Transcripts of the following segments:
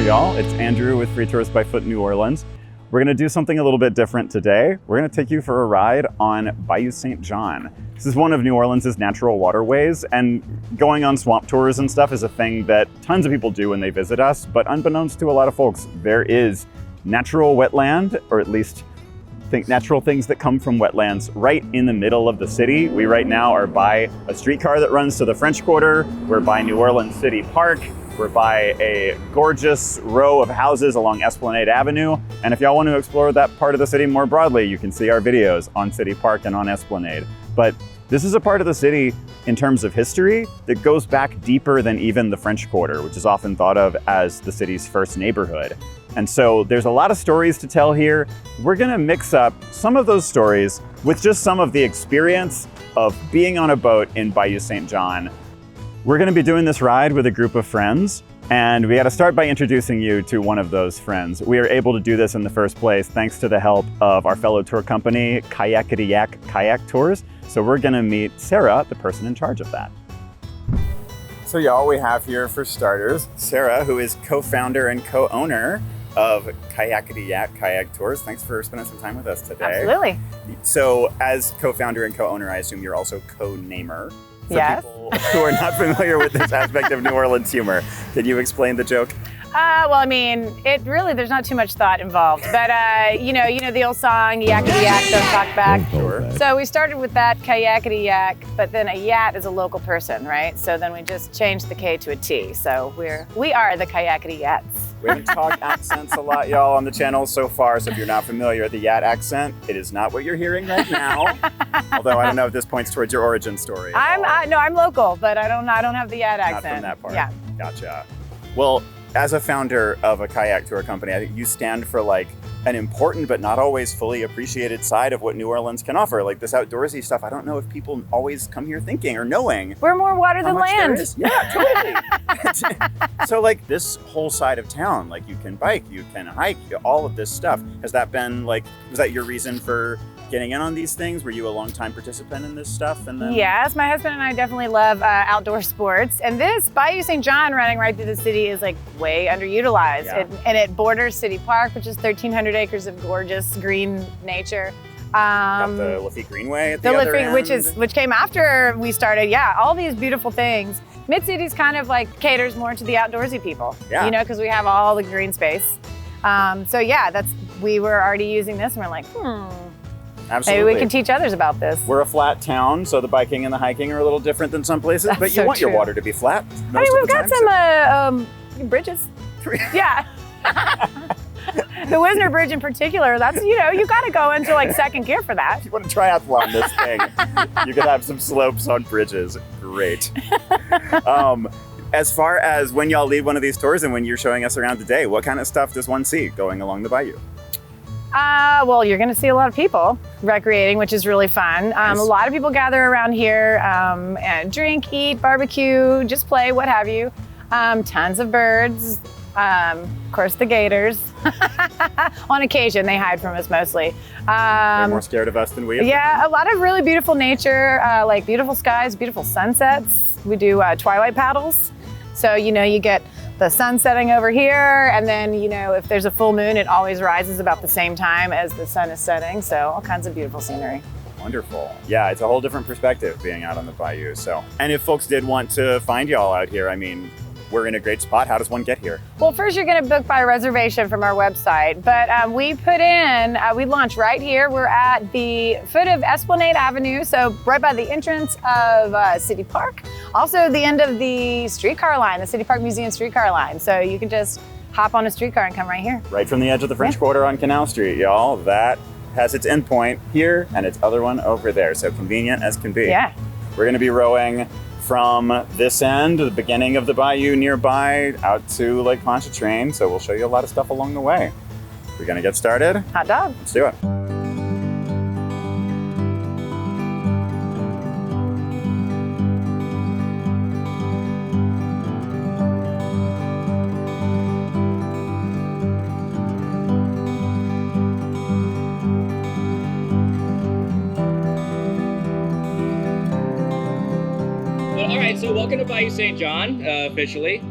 there, y'all. It's Andrew with Free Tours by Foot New Orleans. We're gonna do something a little bit different today. We're gonna take you for a ride on Bayou St. John. This is one of New Orleans' natural waterways, and going on swamp tours and stuff is a thing that tons of people do when they visit us, but unbeknownst to a lot of folks, there is natural wetland, or at least natural things that come from wetlands right in the middle of the city. We right now are by a streetcar that runs to the French Quarter. We're by New Orleans City Park. We're by a gorgeous row of houses along Esplanade Avenue. And if y'all want to explore that part of the city more broadly, you can see our videos on City Park and on Esplanade. But this is a part of the city in terms of history that goes back deeper than even the French Quarter, which is often thought of as the city's first neighborhood. And so there's a lot of stories to tell here. We're gonna mix up some of those stories with just some of the experience of being on a boat in Bayou St. John. We're gonna be doing this ride with a group of friends, and we gotta start by introducing you to one of those friends. We are able to do this in the first place thanks to the help of our fellow tour company, Kayakity Yak Kayak Tours. So we're gonna meet Sarah, the person in charge of that. So y'all, we have here for starters, Sarah, who is co-founder and co-owner of Kayakity Yak Kayak Tours. Thanks for spending some time with us today. Absolutely. So as co-founder and co-owner, I assume you're also co-namer. For yes. people who are not familiar with this aspect of New Orleans humor, can you explain the joke? Well, I mean, there's not too much thought involved, but you know the old song, yakety yak, don't talk back. Sure. So we started with that kayakety yak, but then a yat is a local person, right? So then we just changed the K to a T. So we are the Kayakity Yats. We haven't talked accents a lot, y'all, on the channel so far, so if you're not familiar with the Yat accent, it is not what you're hearing right now. Although I don't know if this points towards your origin story. I'm local, but I don't have the Yat accent. Not from that part. Yeah. Gotcha. Well, as a founder of a kayak tour company, I think you stand for like an important but not always fully appreciated side of what New Orleans can offer. Like this outdoorsy stuff, I don't know if people always come here thinking or knowing. We're more water than land. Yeah, totally. So like this whole side of town, like you can bike, you can hike, all of this stuff. Has that been like, was that your reason for getting in on these things? Were you a long-time participant in this stuff? And then Yes, my husband and I definitely love outdoor sports. And this Bayou St. John running right through the city is like way underutilized. Yeah. And it borders City Park, which is 1,300 acres of gorgeous green nature. got the Lafitte Greenway at the other end. Which came after we started. Yeah, all these beautiful things. Mid-City's kind of like caters more to the outdoorsy people. Yeah. You know, because we have all the green space. So yeah, we were already using this and we're like, Absolutely. maybe we can teach others about this. We're a flat town, so the biking and the hiking are a little different than some places, That's but you so want your true. water to be flat. I mean, we've got some bridges. Yeah. The Wisner Bridge in particular, that's, you got to go into like second gear for that. If you want to triathlon this thing, you can have some slopes on bridges. Great. As far as when y'all lead one of these tours and when you're showing us around today, what kind of stuff does one see going along the bayou? Well, you're going to see a lot of people recreating, which is really fun. Nice. A lot of people gather around here and drink, eat, barbecue, just play, what have you. Tons of birds. Of course, the gators. On occasion, they hide from us mostly. They're more scared of us than we are. Yeah, a lot of really beautiful nature, like beautiful skies, beautiful sunsets. We do twilight paddles. So, you get the sun setting over here, and then, if there's a full moon, it always rises about the same time as the sun is setting. So all kinds of beautiful scenery. Wonderful. Yeah, it's a whole different perspective being out on the bayou. So, and if folks did want to find y'all out here, I mean, we're in a great spot. How does one get here? Well, first you're going to book by reservation from our website, but we launch right here. We're at the foot of Esplanade Avenue, so right by the entrance of City Park. Also the end of the streetcar line, the City Park Museum streetcar line. So you can just hop on a streetcar and come right here. Right from the edge of the French Quarter on Canal Street, y'all. That has its endpoint here and its other one over there. So convenient as can be. Yeah. We're going to be rowing from this end, the beginning of the bayou nearby, out to Lake Pontchartrain. So we'll show you a lot of stuff along the way. We're gonna get started. Hot dog. Let's do it. All right, so welcome to Bayou St. John, officially.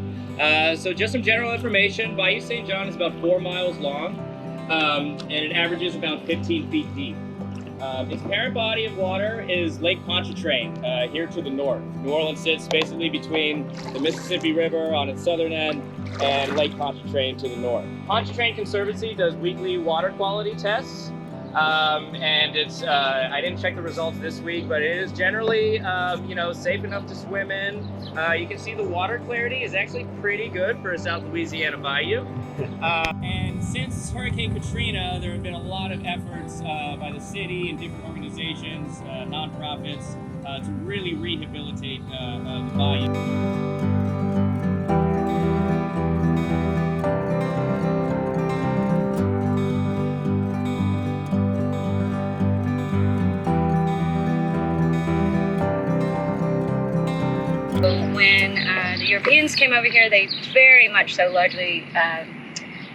So just some general information. Bayou St. John is about 4 miles long, and it averages about 15 feet deep. Its parent body of water is Lake Pontchartrain, here to the north. New Orleans sits basically between the Mississippi River on its southern end and Lake Pontchartrain to the north. Pontchartrain Conservancy does weekly water quality tests, and it's, I didn't check the results this week, but it is generally, safe enough to swim in. You can see the water clarity is actually pretty good for a South Louisiana bayou. And since Hurricane Katrina, there have been a lot of efforts by the city and different organizations, nonprofits, to really rehabilitate the bayou. When the Europeans came over here, they very much so largely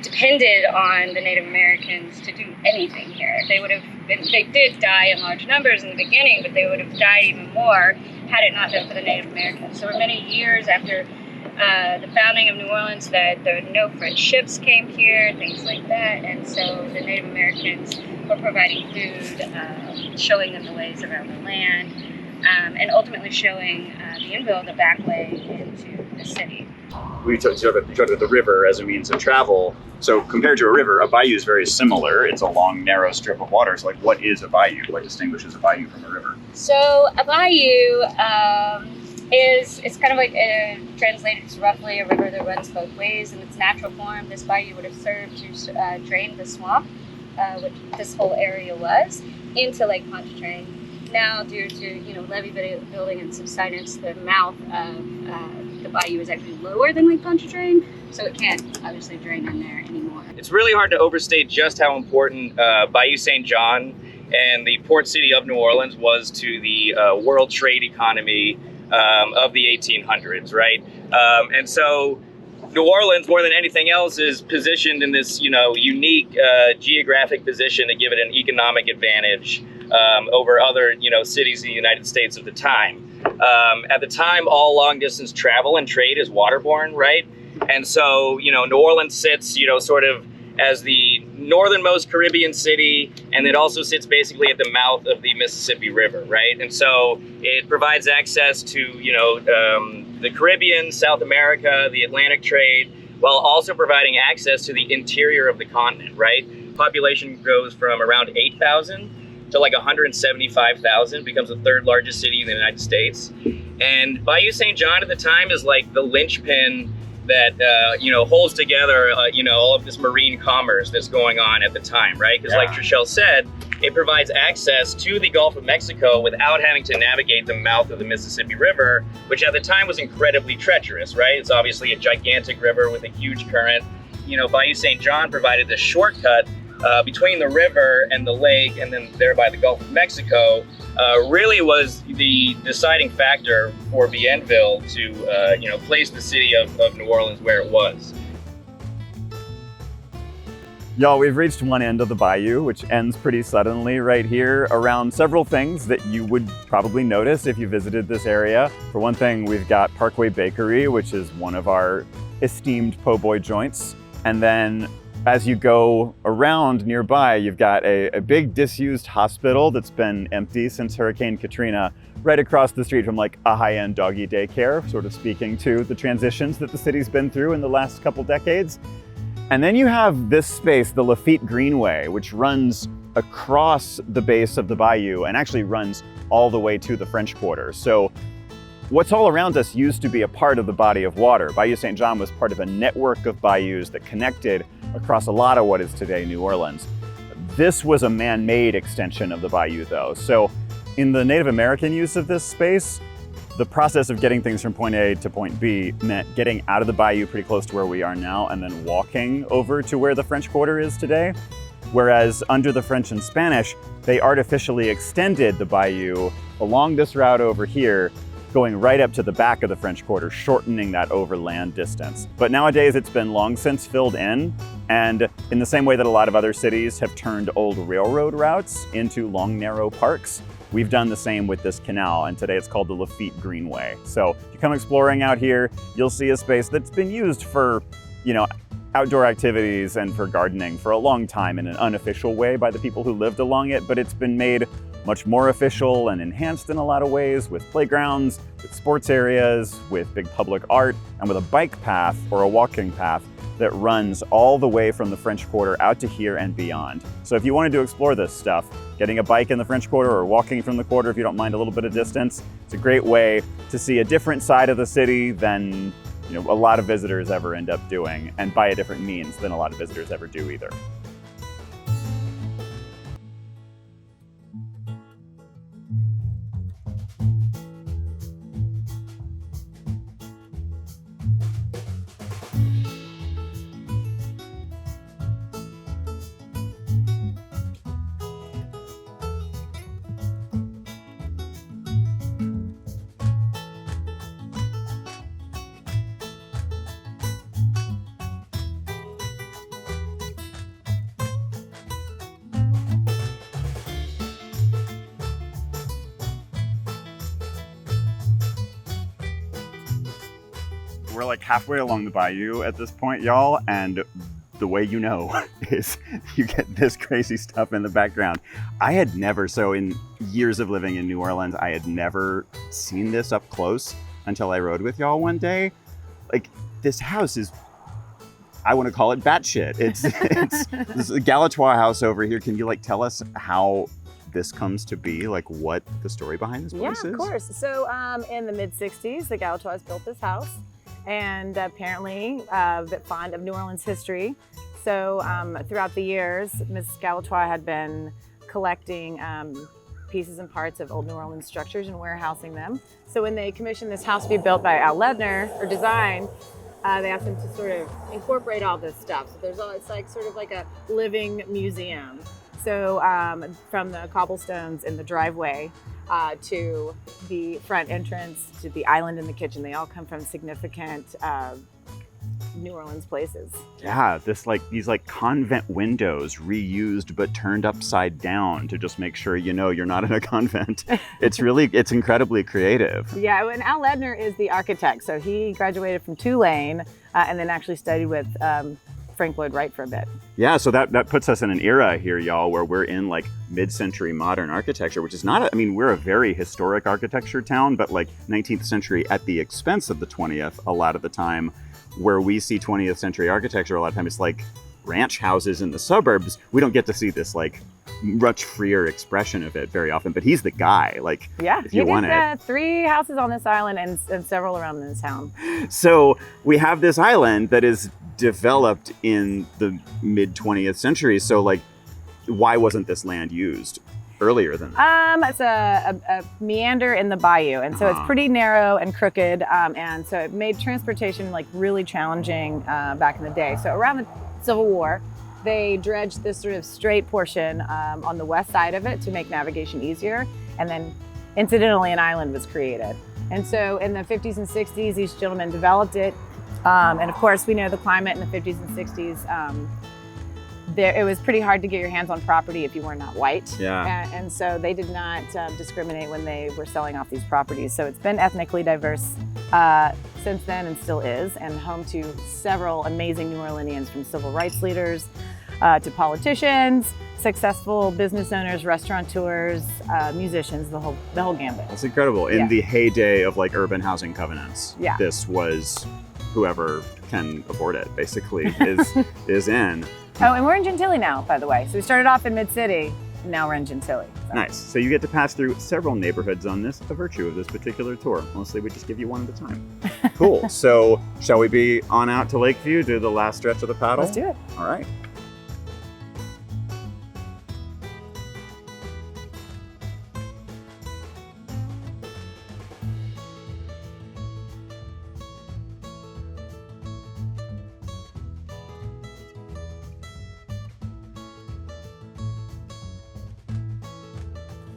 depended on the Native Americans to do anything here. They did die in large numbers in the beginning, but they would have died even more had it not been for the Native Americans. So for many years after the founding of New Orleans, that no French ships came here, things like that, and so the Native Americans were providing food, showing them the ways around the land, and ultimately showing the Inville the back way into the city. We talked about the river as a means of travel. So compared to a river, a bayou is very similar. It's a long, narrow strip of water. So what is a bayou? What distinguishes a bayou from a river? So a bayou it's kind of like translated, it's roughly a river that runs both ways. In its natural form, this bayou would have served to drain the swamp, which this whole area was, into Lake Pontchartrain. Now, due to levee building and subsidence, the mouth of the bayou is actually lower than Lake Pontchartrain, so it can't obviously drain in there anymore. It's really hard to overstate just how important Bayou St. John and the port city of New Orleans was to the world trade economy of the 1800s, right? And so New Orleans, more than anything else, is positioned in this unique geographic position to give it an economic advantage over other cities in the United States of the time. At the time, all long distance travel and trade is waterborne, right? And so New Orleans sits sort of as the northernmost Caribbean city, and it also sits basically at the mouth of the Mississippi River, right? And so it provides access to the Caribbean, South America, the Atlantic trade, while also providing access to the interior of the continent, right? Population goes from around 8,000 to like 175,000, becomes the third largest city in the United States. And Bayou St. John at the time is like the linchpin that holds together all of this marine commerce that's going on at the time, right? Because like Trishelle said, it provides access to the Gulf of Mexico without having to navigate the mouth of the Mississippi River, which at the time was incredibly treacherous, right? It's obviously a gigantic river with a huge current. Bayou St. John provided the shortcut between the river and the lake, and then thereby the Gulf of Mexico, really was the deciding factor for Bienville to place the city of New Orleans where it was. Y'all, we've reached one end of the bayou, which ends pretty suddenly right here around several things that you would probably notice if you visited this area. For one thing, we've got Parkway Bakery, which is one of our esteemed po' boy joints. And then as you go around nearby, you've got a big disused hospital that's been empty since Hurricane Katrina, right across the street from like a high-end doggy daycare, sort of speaking to the transitions that the city's been through in the last couple decades. And then you have this space, the Lafitte Greenway, which runs across the base of the bayou and actually runs all the way to the French Quarter. So what's all around us used to be a part of the body of water. Bayou St. John was part of a network of bayous that connected across a lot of what is today New Orleans. This was a man-made extension of the bayou though. So in the Native American use of this space, the process of getting things from point A to point B meant getting out of the bayou pretty close to where we are now and then walking over to where the French Quarter is today. Whereas under the French and Spanish, they artificially extended the bayou along this route over here, going right up to the back of the French Quarter, shortening that overland distance. But nowadays it's been long since filled in, and in the same way that a lot of other cities have turned old railroad routes into long, narrow parks, we've done the same with this canal, and today it's called the Lafitte Greenway. So if you come exploring out here, you'll see a space that's been used for, outdoor activities and for gardening for a long time in an unofficial way by the people who lived along it, but it's been made much more official and enhanced in a lot of ways, with playgrounds, with sports areas, with big public art, and with a bike path or a walking path that runs all the way from the French Quarter out to here and beyond. So if you wanted to explore this stuff, getting a bike in the French Quarter or walking from the quarter if you don't mind a little bit of distance, it's a great way to see a different side of the city than a lot of visitors ever end up doing, and by a different means than a lot of visitors ever do either. We're like halfway along the bayou at this point, y'all, and the way is you get this crazy stuff in the background. I had never, so in years of living in New Orleans, I had never seen this up close until I rode with y'all one day. Like, this house is, I want to call it batshit. It's this Galatois house over here. Can you tell us how this comes to be, what the story behind this place is? Yeah, of course. So in the mid-60s, the Galatois built this house, and apparently a bit fond of New Orleans history. So throughout the years, Mrs. Galatois had been collecting pieces and parts of old New Orleans structures and warehousing them. So when they commissioned this house to be built by Al Ledner, or designed, they asked him to sort of incorporate all this stuff. So it's sort of like a living museum. So from the cobblestones in the driveway to the front entrance, to the island in the kitchen, they all come from significant New Orleans places. Yeah, these convent windows reused but turned upside down to just make sure you're not in a convent. It's incredibly creative. Yeah, and Al Ledner is the architect. So he graduated from Tulane and then actually studied with Frank Lloyd Wright for a bit. Yeah, so that puts us in an era here, y'all, where we're in mid-century modern architecture, which is not, we're a very historic architecture town, but 19th century at the expense of the 20th a lot of the time. Where we see 20th century architecture a lot of times, it's ranch houses in the suburbs. We don't get to see this much freer expression of it very often, but he's the guy. Yeah, if you want it. 3 houses on this island and several around this town. So we have this island that is developed in the mid 20th century. So why wasn't this land used earlier than that? It's a meander in the bayou, and so it's pretty narrow and crooked, and so it made transportation really challenging back in the day. So around the Civil War, they dredged this sort of straight portion on the west side of it to make navigation easier, and then incidentally an island was created. And so in the 50s and 60s, these gentlemen developed it, and of course we know the climate in the 50s and 60s. It was pretty hard to get your hands on property if you were not white. Yeah. And so they did not discriminate when they were selling off these properties. So it's been ethnically diverse since then and still is, and home to several amazing New Orleanians, from civil rights leaders to politicians, successful business owners, restaurateurs, musicians, the whole gambit. That's incredible. In the heyday of urban housing covenants, this was whoever can afford it basically is in. Oh, and we're in Gentilly now, by the way. So we started off in Mid-City, and now we're in Gentilly. So. Nice. So you get to pass through several neighborhoods on this, the virtue of this particular tour. Mostly we just give you one at a time. Cool. So shall we be on out to Lakeview, do the last stretch of the paddle? Let's do it. All right.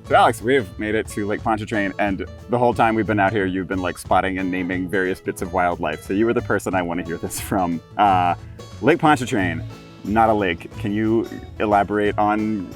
So Alex, we have made it to Lake Pontchartrain, and the whole time we've been out here, you've been spotting and naming various bits of wildlife. So you were the person I want to hear this from. Lake Pontchartrain, not a lake. Can you elaborate on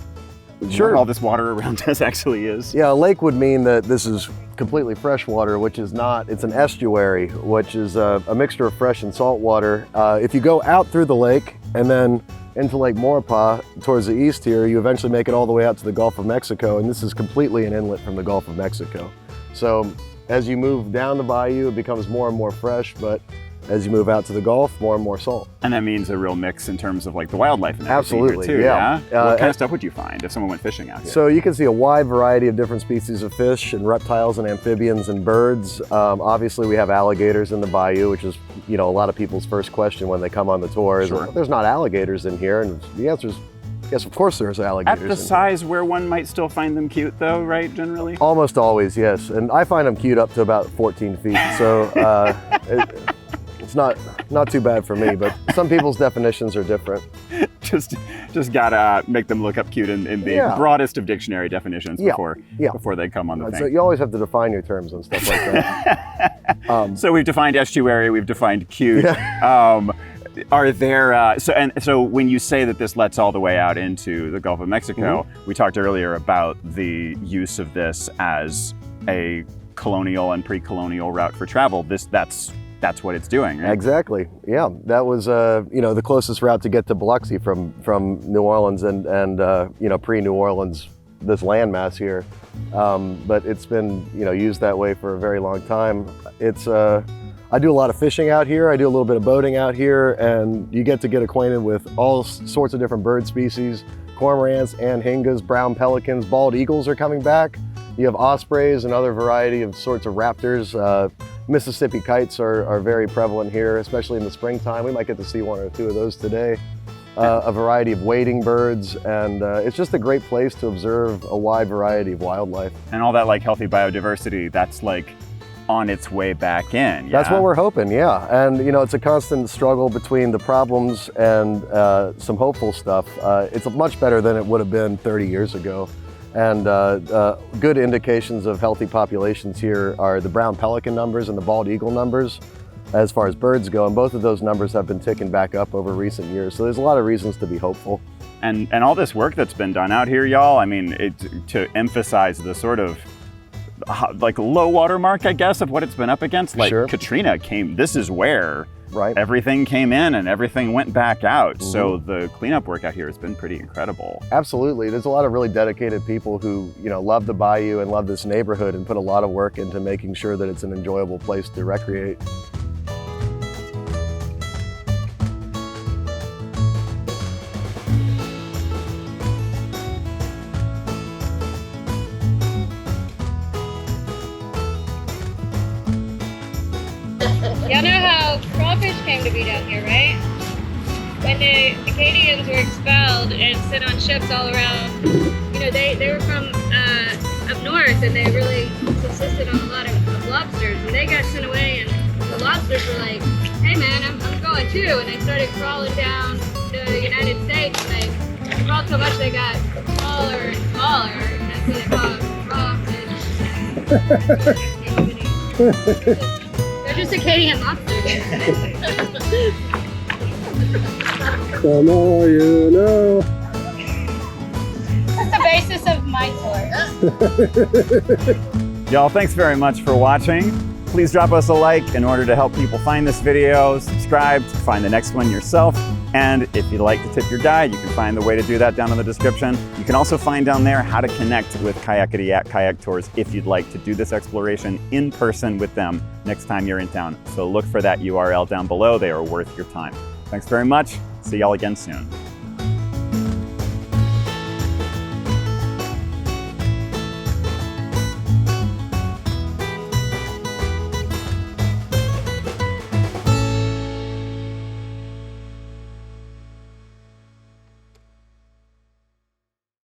Sure. What all this water around us actually is. Yeah, a lake would mean that this is completely fresh water, which is not. It's an estuary, which is a mixture of fresh and salt water. If you go out through the lake and then into Lake Maurepas towards the east here, you eventually make it all the way out to the Gulf of Mexico, and this is completely an inlet from the Gulf of Mexico. So as you move down the bayou, it becomes more and more fresh, but as you move out to the Gulf, more and more salt. And that means a real mix in terms of like the wildlife and everything Absolutely, here too, yeah. What kind of stuff would you find if someone went fishing out here? So you can see a wide variety of different species of fish and reptiles and amphibians and birds. Obviously we have alligators in the bayou, which is, you know, a lot of people's first question when they come on the tour is, Sure. there's not alligators in here, and the answer is, yes, of course there's alligators At the in size where one might still find them cute though, right, generally? here. Almost always, yes. And I find them cute up to about 14 feet, so it's not too bad for me, but some people's definitions are different. just gotta make them look up cute in the Yeah. broadest of dictionary definitions Yeah, before yeah. before they come on the So thing. you always have to define your terms and stuff like that. So we've defined estuary, we've defined cute. Yeah. Are there so when you say that this lets all the way out into the Gulf of Mexico, we talked earlier about the use of this as a colonial and pre-colonial route for travel. That's what it's doing, right? Exactly. Yeah, that was you know, the closest route to get to Biloxi from New Orleans and you know, pre-New Orleans, this landmass here. But it's been, you know, used that way for a very long time. It's I do a lot of fishing out here. I do a little bit of boating out here, and you get to get acquainted with all sorts of different bird species: cormorants, anhingas, brown pelicans, bald eagles are coming back. You have ospreys and other variety of sorts of raptors. Mississippi kites are very prevalent here, especially in the springtime. We might get to see one or two of those today. A variety of wading birds, and it's just a great place to observe a wide variety of wildlife. And all that like healthy biodiversity, that's like on its way back in. That's yeah? what we're hoping, yeah. And you know, it's a constant struggle between the problems and some hopeful stuff. It's much better than it would have been 30 years ago. And good indications of healthy populations here are the brown pelican numbers and the bald eagle numbers as far as birds go. And both of those numbers have been ticking back up over recent years. So there's a lot of reasons to be hopeful. And all this work that's been done out here, y'all, I mean, to emphasize the sort of like low water mark, I guess, of what it's been up against. Like Sure. Katrina came, this is where Right. everything came in and everything went back out. So the cleanup work out here has been pretty incredible. Absolutely. There's a lot of really dedicated people who, you know, love the bayou and love this neighborhood and put a lot of work into making sure that it's an enjoyable place to recreate. Y'all know how crawfish came to be down here, right? When the Acadians were expelled and sent on ships all around, you know, they were from up north, and they really subsisted on a lot of lobsters, and they got sent away, and the lobsters were like, hey man, I'm going too, and they started crawling down the United States, and they crawled so much they got smaller and smaller, and that's what they call crawfish. They're just Acadian lobsters. The more you know. That's the basis of my tour. Y'all, thanks very much for watching. Please drop us a like in order to help people find this video, subscribe to find the next one yourself, and if you'd like to tip your guide, you can find the way to do that down in the description. You can also find down there how to connect with Kayakity at Kayak Tours if you'd like to do this exploration in person with them next time you're in town. So look for that URL down below. They are worth your time. Thanks very much. See y'all again soon.